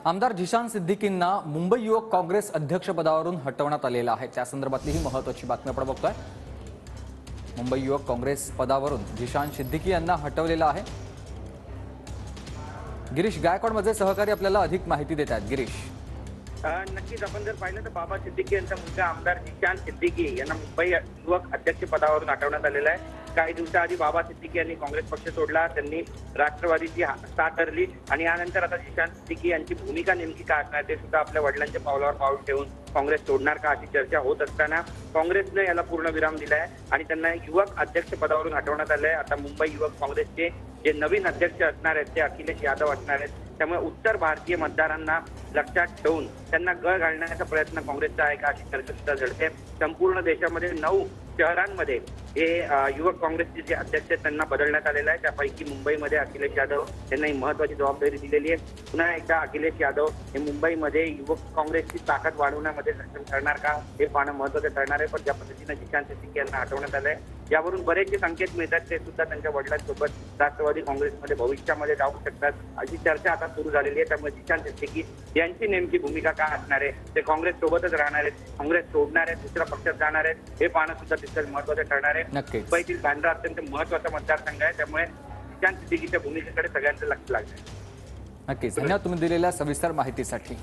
आमदार झिशान सिद्दीकींना मुंबई युवक काँग्रेस अध्यक्षपदावरून हटवण्यात आलेलं आहे। त्या संदर्भातली ही महत्त्वाची बातमी आपण बघतोय। मुंबई युवक काँग्रेस पदावरून झिशान सिद्दीकी यांना हटवलेलं आहे। गिरीश गायकवाड माझे सहकारी आपल्याला अधिक माहिती देत आहेत। गिरीश, नक्कीच आपण जर पाहिलं तर बाबा सिद्दीकी यांचा मुलगा आमदार झिशान सिद्दीकी यांना मुंबई युवक अध्यक्ष पदावरून हटवण्यात आलेलं आहे। काही दिवसाआधी बाबा सिद्दीकी यांनी काँग्रेस पक्ष सोडला, त्यांनी राष्ट्रवादीची साथ धरली आणि यानंतर आता झिशान सिद्दीकी यांची भूमिका नेमकी काय असणार ते सुद्धा आपल्या वडिलांच्या पावलावर पाऊल ठेवून काँग्रेस सोडणार का अशी चर्चा होत असताना काँग्रेसने याला पूर्ण विराम दिलाय आणि त्यांना युवक अध्यक्ष पदावरून हटवण्यात आलंय। आता मुंबई युवक काँग्रेसचे जे नवीन अध्यक्ष असणार आहेत ते अखिलेश यादव असणार आहेत। त्यामुळे उत्तर भारतीय मतदारांना लक्षात ठेवून त्यांना गळ घालण्याचा प्रयत्न काँग्रेसचा आहे का अशी चर्चा सुद्धा झडते। संपूर्ण देशामध्ये 9 शहरांमध्ये हे युवक काँग्रेसचे जे अध्यक्ष आहेत त्यांना बदलण्यात आलेलं आहे। त्यापैकी मुंबईमध्ये अखिलेश यादव यांना ही महत्त्वाची जबाबदारी दिलेली आहे। पुन्हा एकदा अखिलेश यादव हे मुंबईमध्ये युवक काँग्रेसची ताकद वाढवण्यामध्ये सक्षम ठरणार का हे पाहणं महत्त्वाचं ठरणार आहे। पण ज्या पद्धतीने झिशान सिद्दीकी यांना हटवण्यात आलंय यावरून बरेचसे संकेत मिळतात ते सुद्धा त्यांच्या वडिलांसोबत राष्ट्रवादी काँग्रेसमध्ये भविष्यामध्ये जाऊ शकतात अशी चर्चा आता सुरू झालेली आहे। त्यामुळे झिशान सिद्दीकी यांची नेमकी भूमिका काय असणार आहे, ते काँग्रेस सोबतच राहणार आहेत, काँग्रेस सोडणार आहेत, दुसऱ्या पक्षात जाणार आहेत हे पाहणं सुद्धा तितकंच महत्त्वाचं ठरणार आहे। मुंबईतील बांद्रा अत्यंत महत्त्वाचा मतदारसंघ आहे, त्यामुळे झिशान सिद्दीकीच्या भूमिकेकडे सगळ्यांचं लक्ष लागलं आहे। नक्कीच, धन्यवाद तुम्ही दिलेल्या सविस्तर माहितीसाठी।